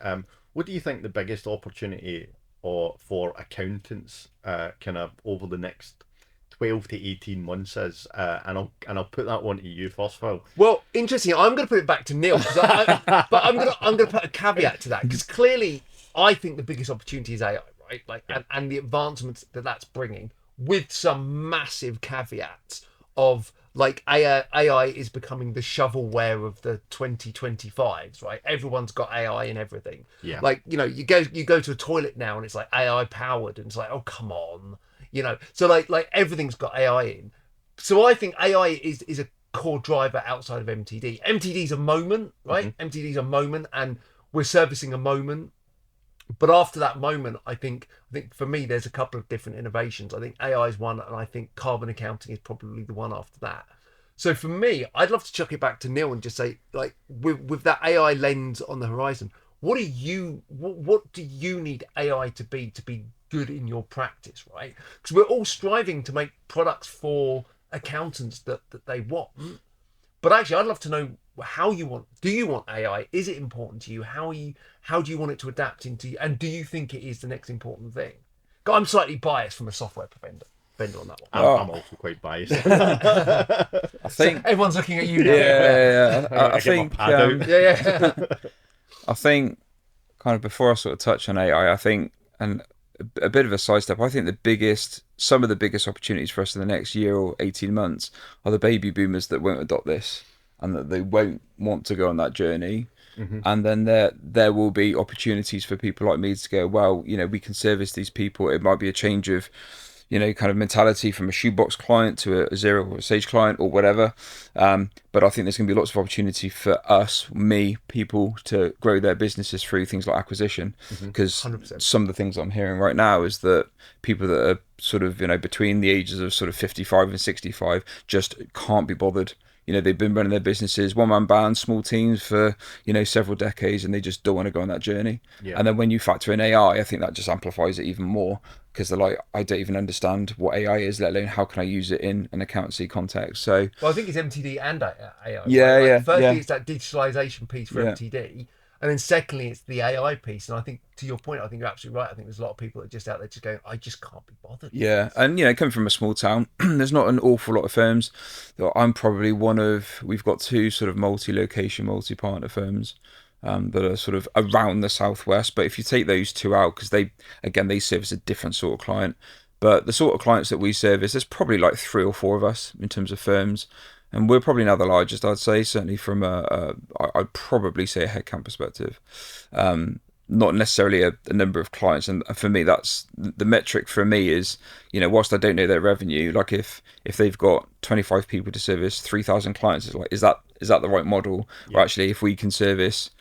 Speaker 1: What do you think the biggest opportunity for accountants kind of over the next 12 to 18 months is? And I'll put that one to you first, Phil.
Speaker 3: Well, interesting. I'm going to put it back to Neil, but I'm going to put a caveat to that, because clearly I think the biggest opportunity is AI. Right? Like,
Speaker 1: Yeah.
Speaker 3: and the advancements that's bringing, with some massive caveats of like AI is becoming the shovelware of the 2025s, right? Everyone's got AI in everything.
Speaker 1: Yeah.
Speaker 3: Like, you go to a toilet now and it's like AI powered, and it's like, oh, come on, So like everything's got AI in. So I think AI is a core driver outside of MTD. MTD's a moment, right? MTD's a moment, and we're servicing a moment. But after that moment, I think for me, there's a couple of different innovations. I think AI is one, and I think carbon accounting is probably the one after that. So for me, I'd love to chuck it back to Neil and just say, like, with that AI lens on the horizon, what do you need AI to be good in your practice, right? Because we're all striving to make products for accountants that they want. But actually, I'd love to know how do you want AI? Is it important to you? How do you want it to adapt into you? And do you think it is the next important thing? I'm slightly biased from a software vendor on that one.
Speaker 1: I'm also quite biased.
Speaker 2: I think
Speaker 3: So everyone's looking at you now.
Speaker 2: Yeah. I
Speaker 1: get my
Speaker 2: think
Speaker 1: pad out.
Speaker 3: Yeah.
Speaker 2: I think kind of before I sort of touch on AI, I think, and a bit of a sidestep, I think some of the biggest opportunities for us in the next year or 18 months are the baby boomers that won't adopt this, and that they won't want to go on that journey. And then there will be opportunities for people like me to go, well, we can service these people. It might be a change of, kind of mentality from a shoebox client to a Xero or a Sage client or whatever. But I think there's going to be lots of opportunity for people to grow their businesses through things like acquisition. Because
Speaker 3: 100%.
Speaker 2: some of the things I'm hearing right now is that people that are sort of, between the ages of sort of 55 and 65 just can't be bothered. They've been running their businesses, one-man bands, small teams for, several decades, and they just don't want to go on that journey.
Speaker 1: Yeah.
Speaker 2: And then when you factor in AI, I think that just amplifies it even more, because they're like, I don't even understand what AI is, let alone how can I use it in an accountancy context. So,
Speaker 3: Well, I think it's MTD and AI.
Speaker 2: Yeah,
Speaker 3: right?
Speaker 2: yeah,
Speaker 3: Firstly,
Speaker 2: yeah.
Speaker 3: it's that digitalization piece for
Speaker 2: Yeah.
Speaker 3: MTD. And then secondly, it's the AI piece. And I think, to your point, I think you're absolutely right. I think there's a lot of people that are just out there just going, I just can't be bothered.
Speaker 2: yeah, and coming from a small town, there's not an awful lot of firms. I'm probably we've got 2 sort of multi-location, multi-partner firms that are sort of around the southwest. But if you take those 2 out, because they service a different sort of client. But the sort of clients that we service, there's probably like 3 or 4 of us in terms of firms. And we're probably now the largest, I'd say, certainly from I'd probably say a headcount perspective. not necessarily a number of clients. And for me, that's the metric for me is, whilst I don't know their revenue, like if they've got 25 people to service 3,000 clients, it's like, is that the right model? Or actually, if we can service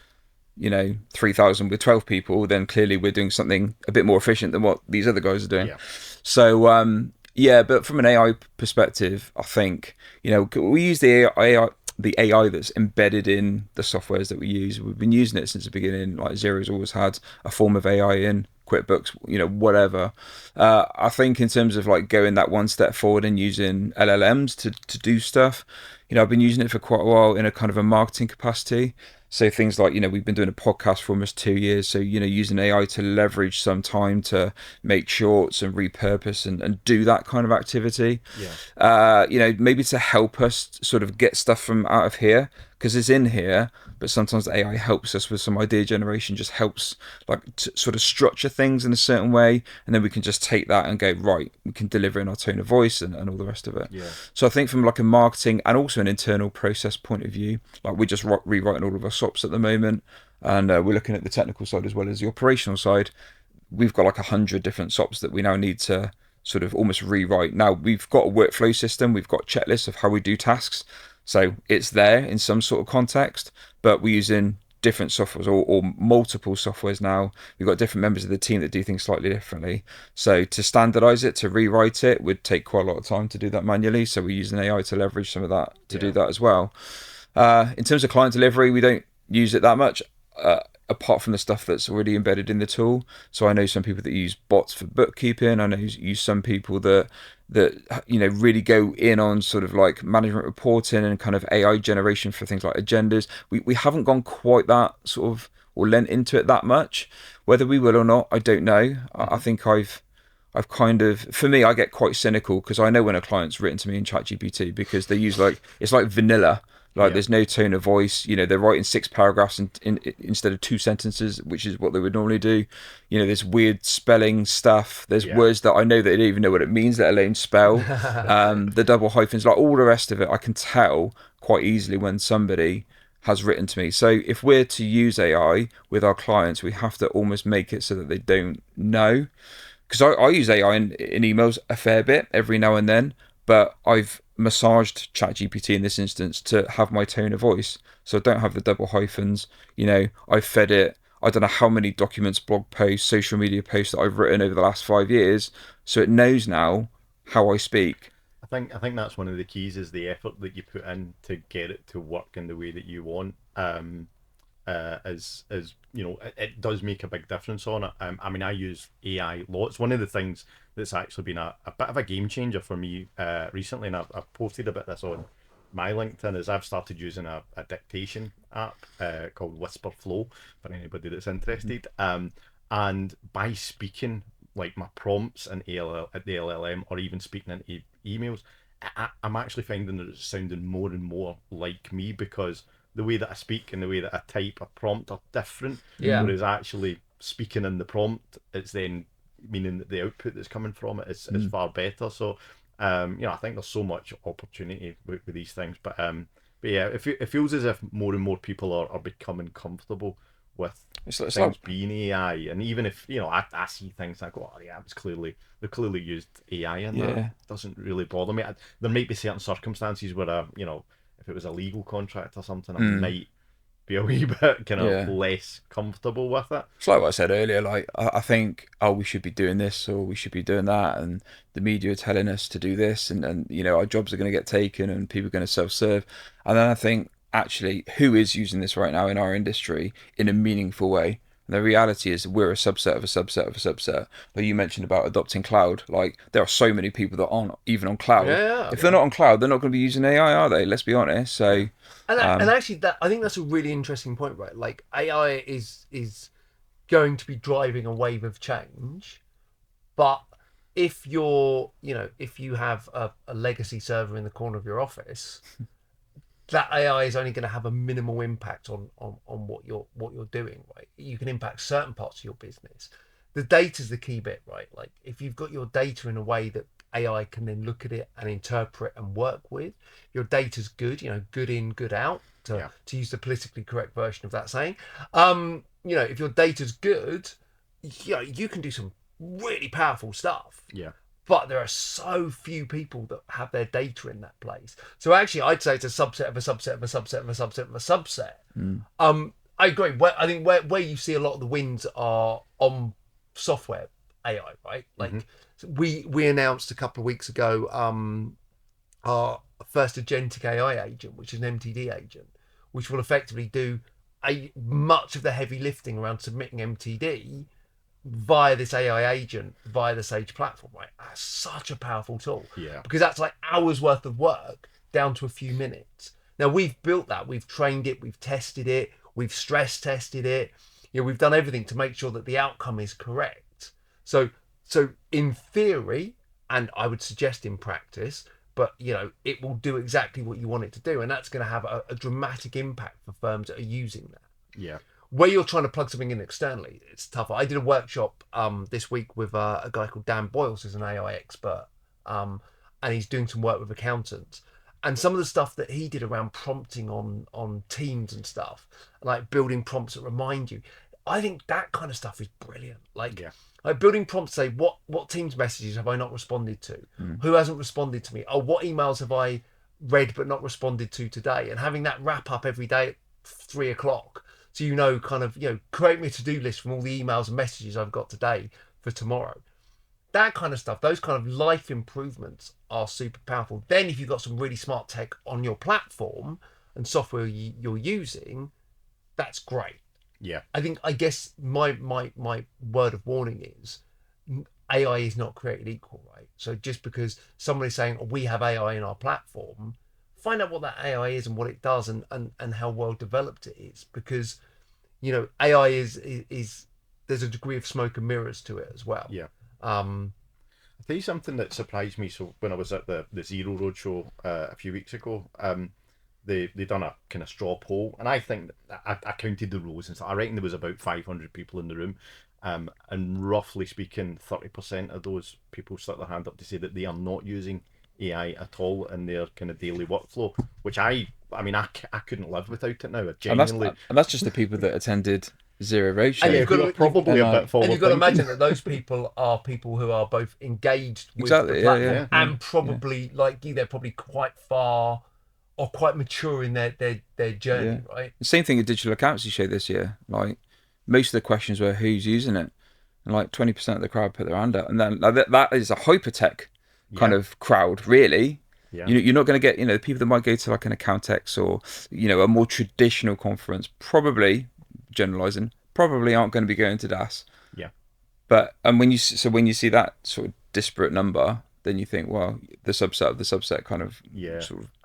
Speaker 2: 3,000 with 12 people, then clearly we're doing something a bit more efficient than what these other guys are doing. So but from an AI perspective, I think we use the AI that's embedded in the softwares that we use. We've been using it since the beginning. Like Xero's always had a form of AI in QuickBooks, whatever. I think in terms of like going that one step forward and using LLMs to do stuff, I've been using it for quite a while in a kind of a marketing capacity. So things like, we've been doing a podcast for almost 2 years. So, using AI to leverage some time to make shorts and repurpose and do that kind of activity. Maybe to help us sort of get stuff from out of here, because it's in here, but sometimes AI helps us with some idea generation, just helps like to sort of structure things in a certain way. And then we can just take that and go, right, we can deliver in our tone of voice and all the rest of it. So I think from like a marketing and also an internal process point of view, like we're just rewriting all of our SOPs at the moment. And we're looking at the technical side as well as the operational side. We've got like 100 different SOPs that we now need to sort of almost rewrite. Now we've got a workflow system, we've got checklists of how we do tasks. So it's there in some sort of context, but we're using different softwares or multiple softwares now. We've got different members of the team that do things slightly differently. So to standardize it, to rewrite it, would take quite a lot of time to do that manually. So we're using AI to leverage some of that to do that as well. In terms of client delivery, we don't use it that much, apart from the stuff that's already embedded in the tool. So I know some people that use bots for bookkeeping. I know use some people that really go in on sort of like management reporting and kind of AI generation for things like agendas. We haven't gone quite that sort of, or lent into it that much. Whether we will or not, I don't know. I think I've kind of, for me, I get quite cynical because I know when a client's written to me in ChatGPT because they use it's like vanilla. There's no tone of voice. They're writing 6 paragraphs instead of 2 sentences, which is what they would normally do. There's weird spelling stuff. There's words that I know that they don't even know what it means, let alone spell. The double hyphens, like all the rest of it, I can tell quite easily when somebody has written to me. So if we're to use AI with our clients, we have to almost make it so that they don't know. Because I use AI in emails a fair bit every now and then, but I've massaged ChatGPT in this instance to have my tone of voice, so I don't have the double hyphens. I've fed it, I don't know how many documents, blog posts, social media posts that I've written over the last 5 years, so it knows now how I speak.
Speaker 1: I think that's one of the keys, is the effort that you put in to get it to work in the way that you want. It does make a big difference on it. I use AI lots. One of the things that's actually been a bit of a game changer for me recently, and I've posted a bit of this on my LinkedIn, is I've started using a dictation app called Whisper Flow for anybody that's interested. And by speaking like my prompts in the LLM, or even speaking into emails, I'm actually finding that it's sounding more and more like me, because the way that I speak and the way that I type a prompt are different. Whereas actually speaking in the prompt, it's then meaning that the output that's coming from it is far better. So, I think there's so much opportunity with these things. But yeah, it feels as if more and more people are becoming comfortable with things being AI. And even if, I see things like, oh yeah, they clearly used AI in that. It doesn't really bother me. There might be certain circumstances where, if it was a legal contract or something, I might be a wee bit kind of less comfortable with it.
Speaker 2: It's like what I said earlier, like I think, we should be doing this or we should be doing that, and the media are telling us to do this, and our jobs are going to get taken and people are going to self-serve. And then I think, actually, who is using this right now in our industry in a meaningful way? And the reality is we're a subset of a subset of a subset. Like you mentioned about adopting cloud, like there are so many people that aren't even on cloud. If they're not on cloud, they're not going to be using AI, are they? Let's be honest. So,
Speaker 3: and actually, I think that's a really interesting point, right? Like AI is going to be driving a wave of change, but if if you have a legacy server in the corner of your office, that AI is only going to have a minimal impact on what you're doing, right? You can impact certain parts of your business. The data's the key bit, right? Like if you've got your data in a way that AI can then look at it and interpret and work with, your data's good, good in, good out, to use the politically correct version of that saying. if your data's good, you can do some really powerful stuff.
Speaker 1: Yeah.
Speaker 3: But there are so few people that have their data in that place. So actually, I'd say it's a subset of a subset of a subset of a subset of a subset. I agree. I think where you see a lot of the wins are on software AI, right? Like we announced a couple of weeks ago our first agentic AI agent, which is an MTD agent, which will effectively do much of the heavy lifting around submitting MTD via this AI agent, via the Sage platform, right? That's such a powerful tool.
Speaker 1: Yeah.
Speaker 3: Because that's like hours worth of work down to a few minutes. Now we've built that, we've trained it, we've tested it, we've stress tested it. We've done everything to make sure that the outcome is correct. So in theory, and I would suggest in practice, but it will do exactly what you want it to do, and that's going to have a dramatic impact for firms that are using that.
Speaker 1: Yeah.
Speaker 3: Where you're trying to plug something in externally, it's tougher. I did a workshop this week with a guy called Dan Boyles, who's an AI expert, and he's doing some work with accountants. And some of the stuff that he did around prompting on Teams and stuff, like building prompts that remind you, I think that kind of stuff is brilliant. Like building prompts, say what Teams messages have I not responded to? Who hasn't responded to me? Oh, what emails have I read but not responded to today? And having that wrap up every day at 3:00. So kind of create me a to-do list from all the emails and messages I've got today for tomorrow. That kind of stuff, those kind of life improvements are super powerful. Then if you've got some really smart tech on your platform and software you're using, that's great.
Speaker 1: Yeah.
Speaker 3: I guess my word of warning is AI is not created equal, right? So just because somebody's saying, oh, we have AI in our platform, find out what that AI is and what it does and how well developed it is, because AI is there's a degree of smoke and mirrors to it as well.
Speaker 1: Yeah. I'll tell you something that surprised me. So when I was at the Zero Roadshow a few weeks ago, they done a kind of straw poll, and I think I counted the rows and stuff. I reckon there was about 500 people in the room, and roughly speaking, 30% of those people stuck their hand up to say that they are not using AI at all in their kind of daily workflow, which I couldn't live without it now.
Speaker 2: And that's just the people that attended Zero Roadshow.
Speaker 3: And you've got to,
Speaker 1: probably a bit forward.
Speaker 3: And you've got to imagine that those people are people who are both engaged with the platform and probably like you, they're probably quite far or quite mature in their journey, right?
Speaker 2: The same thing at Digital Accountancy Show this year. Like most of the questions were who's using it, and like 20% of the crowd put their hand up, and then that is a hypertech kind of crowd, really.
Speaker 1: Yeah.
Speaker 2: You're not going to get the people that might go to like an Accountex or a more traditional conference, probably generalizing, probably aren't going to be going to DAS.
Speaker 1: Yeah.
Speaker 2: But when you see that sort of disparate number, then you think, well, the subset of the subset kind of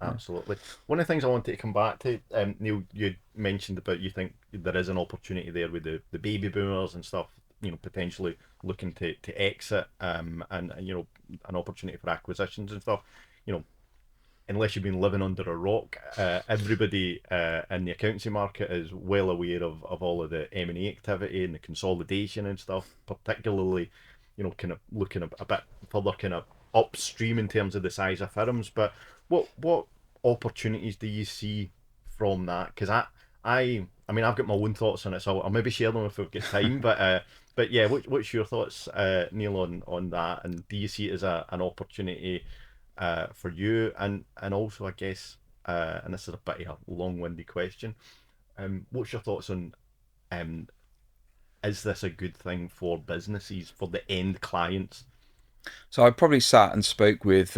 Speaker 1: absolutely. One of the things I wanted to come back to, Neil, you mentioned about you think there is an opportunity there with the baby boomers and stuff, potentially looking to exit, and an opportunity for acquisitions and stuff. Unless you've been living under a rock, everybody in the accountancy market is well aware of all of the M&A activity and the consolidation and stuff, particularly, kind of looking a bit further kind of upstream in terms of the size of firms. But what opportunities do you see from that? Because I've got my own thoughts on it, so I'll maybe share them if we've got time. But yeah, what's your thoughts, Neil, on that? And do you see it as an opportunity for you? And also, I guess, and this is a bit of a long-winded question, what's your thoughts on is this a good thing for businesses, for the end clients?
Speaker 2: So I probably sat and spoke with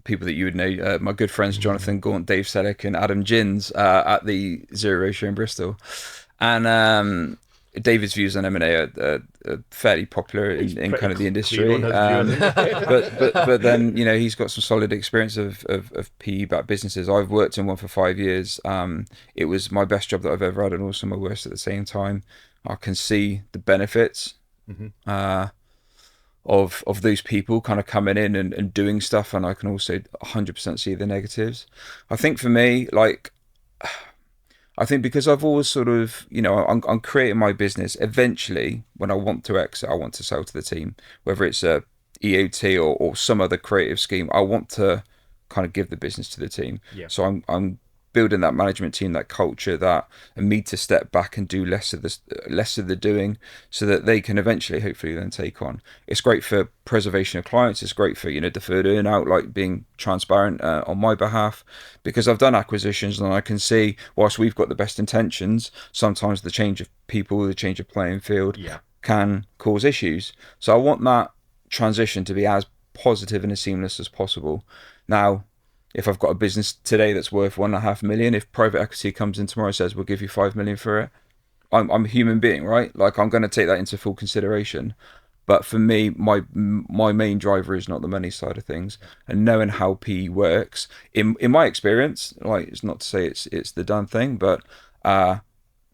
Speaker 2: people that you would know, my good friends Jonathan Gaunt, Dave Selleck, and Adam Gins at the Zero Roadshow in Bristol. And David's views on M&A are fairly popular in kind of the industry. But then he's got some solid experience of PE-backed businesses. I've worked in one for 5 years. It was my best job that I've ever had, and also my worst at the same time. I can see the benefits of those people kind of coming in and doing stuff, and I can also 100% see the negatives. I think for me, I think because I've always sort of, I'm creating my business. Eventually, when I want to exit, I want to sell to the team, whether it's a EOT or some other creative scheme. I want to kind of give the business to the team.
Speaker 1: Yeah.
Speaker 2: So I'm building that management team, that culture, that and me to step back and do less of the doing, so that they can eventually, hopefully, then take on. It's great for preservation of clients. It's great for deferred earn-out, like being transparent on my behalf, because I've done acquisitions and I can see, whilst we've got the best intentions, sometimes the change of people, the change of playing field can cause issues. So I want that transition to be as positive and as seamless as possible. Now, if I've got a business today that's worth 1.5 million, if private equity comes in tomorrow and says we'll give you 5 million for it, I'm a human being, right? Like, I'm going to take that into full consideration. But for me, my main driver is not the money side of things, and knowing how PE works. In my experience, like, it's not to say it's the done thing, but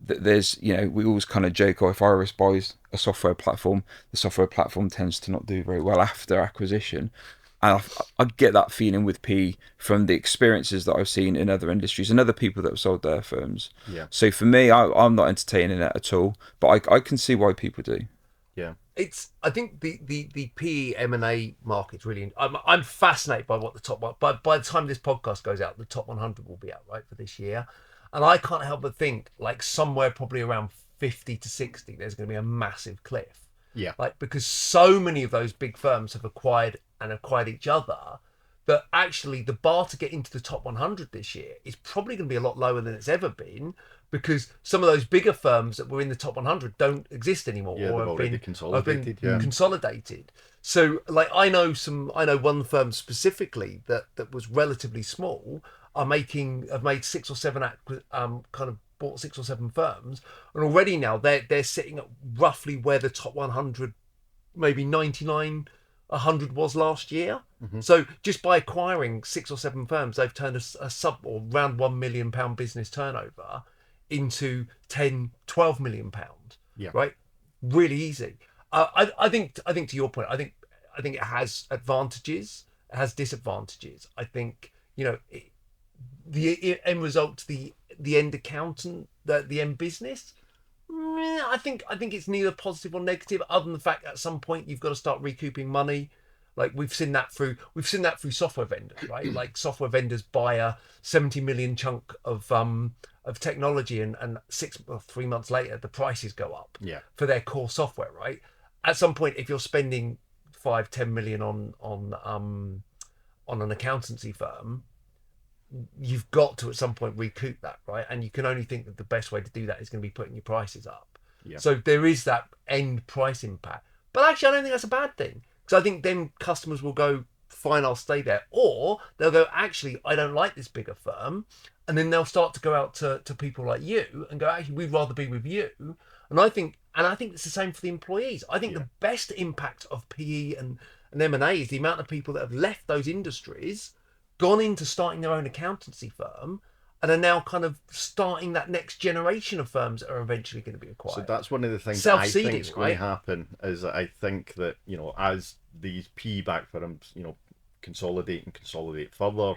Speaker 2: there's, we always kind of joke, if Iris buys a software platform, the software platform tends to not do very well after acquisition. And I get that feeling with PE from the experiences that I've seen in other industries and other people that have sold their firms.
Speaker 1: Yeah.
Speaker 2: So for me, I'm not entertaining it at all, but I can see why people do.
Speaker 1: Yeah.
Speaker 3: I think the PE M&A market's really. I'm fascinated by what the top one. By the time this podcast goes out, the top 100 will be out, right, for this year, and I can't help but think, like, somewhere probably around 50 to 60, there's going to be a massive cliff.
Speaker 1: Yeah.
Speaker 3: Like, because so many of those big firms have acquired each other, that actually the bar to get into the top 100 this year is probably going to be a lot lower than it's ever been, because some of those bigger firms that were in the top 100 don't exist anymore, or have been consolidated. So, like, I know one firm specifically that was relatively small have made 6 or 7 bought 6 or 7 firms, and already now they're sitting at roughly where the top 100, maybe 99, 100 was last year. Mm-hmm. So just by acquiring 6 or 7 firms, they've turned a sub or around £1 million business turnover into 10, 12 million pound.
Speaker 1: Yeah. Right.
Speaker 3: Really easy. I think to your point, I think it has advantages, it has disadvantages. I think, the end result, the end accountant, the end business, I think it's neither positive or negative, other than the fact at some point you've got to start recouping money. Like, we've seen that through software vendors, right? Like, software vendors buy a 70 million chunk of technology, and 3 months later the prices go up for their core software, right? At some point, if you're spending 5-10 million on an accountancy firm, you've got to at some point recoup that, right? And you can only think that the best way to do that is going to be putting your prices up. Yeah. So there is that end price impact. But actually, I don't think that's a bad thing, because I think then customers will go, fine, I'll stay there. Or they'll go, actually, I don't like this bigger firm. And then they'll start to go out to people like you and go, actually, we'd rather be with you. And I think it's the same for the employees. I think the best impact of PE and M&A is the amount of people that have left those industries, gone into starting their own accountancy firm, and are now kind of starting that next generation of firms that are eventually going to be acquired.
Speaker 1: So that's one of the things that I think is going to happen, is that I think that, as these PE-backed firms, consolidate further,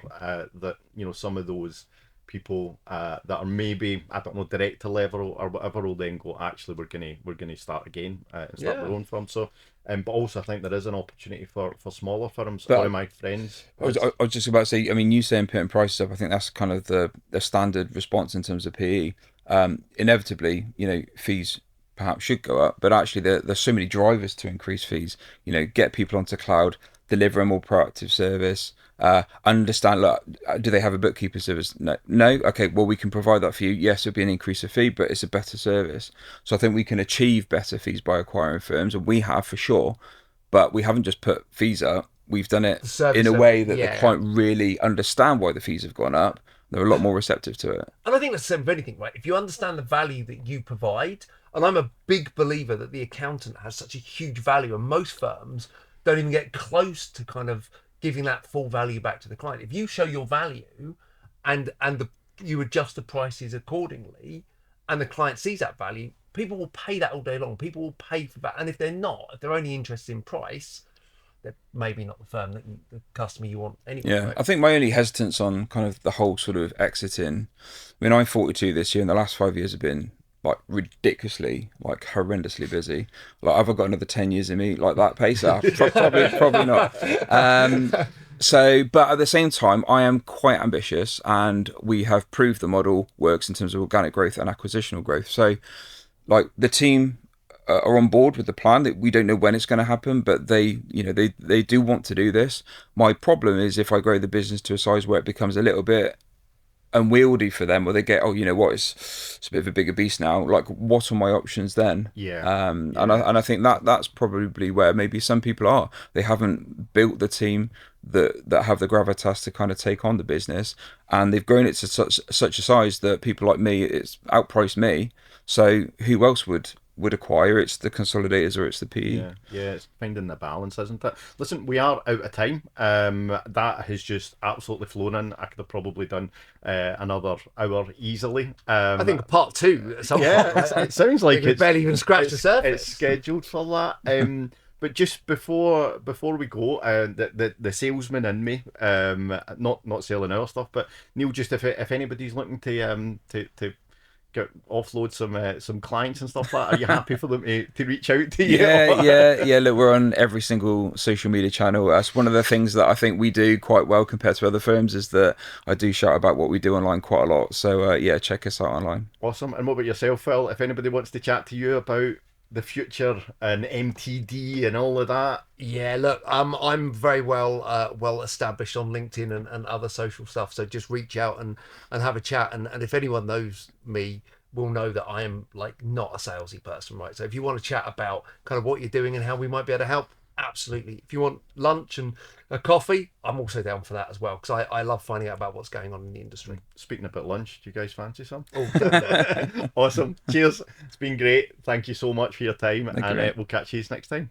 Speaker 1: that, some of those people that are maybe, I don't know, director level or whatever, will then go, actually, we're going to start again and start their own firm. So, but also I think there is an opportunity for smaller firms. But one of my friends,
Speaker 2: I was just about to say, I mean, you saying putting prices up, I think that's kind of the standard response in terms of PE. Inevitably, fees perhaps should go up, but actually there's so many drivers to increase fees. Get people onto cloud, deliver a more proactive service, understand, look, do they have a bookkeeper service? No. Okay, well, we can provide that for you. Yes, it'll be an increase of fee, but it's a better service. So I think we can achieve better fees by acquiring firms, and we have, for sure, but we haven't just put fees up. We've done it in a way that the client really understand why the fees have gone up. They're a lot more receptive to it.
Speaker 3: And I think that's the same with anything, right? If you understand the value that you provide, and I'm a big believer that the accountant has such a huge value, and most firms don't even get close to kind of giving that full value back to the client. If you show your value and you adjust the prices accordingly, and the client sees that value, people will pay that all day long. People will pay for that. And if they're only interested in price, they're maybe not the firm the customer you want anyway.
Speaker 2: Yeah,
Speaker 3: right?
Speaker 2: I think my only hesitance on kind of the whole sort of exiting, I mean, I'm 42 this year, and the last 5 years have been like ridiculously, like horrendously busy. Like, have I got another 10 years in me like that pace? Probably not. So, but at the same time, I am quite ambitious, and we have proved the model works in terms of organic growth and acquisitional growth. So, like the team are on board with the plan. That we don't know when it's going to happen, but they do want to do this. My problem is if I grow the business to a size where it becomes a little bit unwieldy for them, or they get, oh, you know what, it's a bit of a bigger beast now. Like, what are my options then?
Speaker 1: Yeah.
Speaker 2: And I think that's probably where maybe some people are. They haven't built the team that have the gravitas to kind of take on the business, and they've grown it to such a size that people like me, it's outpriced me. So who else would acquire? It's the consolidators or it's the PE.
Speaker 1: Yeah, it's finding the balance, isn't it? Listen, we are out of time. That has just absolutely flown in. I could have probably done another hour easily.
Speaker 3: I think part two at some
Speaker 1: Yeah,
Speaker 3: point.
Speaker 1: it sounds like
Speaker 3: We've barely even scratched the surface.
Speaker 1: It's scheduled for that. But just before we go, the salesman in me, not selling our stuff, but Neil, just if anybody's looking to offload some clients and stuff like that, are you happy for them to reach out to you?
Speaker 2: Yeah. Look, we're on every single social media channel. That's one of the things that I think we do quite well compared to other firms, is that I do shout about what we do online quite a lot. So yeah, check us out online.
Speaker 1: Awesome. And what about yourself, Phil? If anybody wants to chat to you about the future and MTD and all of that.
Speaker 3: Yeah, look, I'm very well established on LinkedIn and other social stuff. So just reach out and have a chat. And if anyone knows me, will know that I am like not a salesy person, right? So if you want to chat about kind of what you're doing and how we might be able to help, absolutely. If you want lunch and a coffee, I'm also down for that as well, because I love finding out about what's going on in the industry.
Speaker 1: Speaking about lunch, do you guys fancy some?
Speaker 3: Oh, definitely.
Speaker 1: Awesome. Cheers. It's been great. Thank you so much for your time,
Speaker 2: Thank you,
Speaker 1: and we'll catch you next time.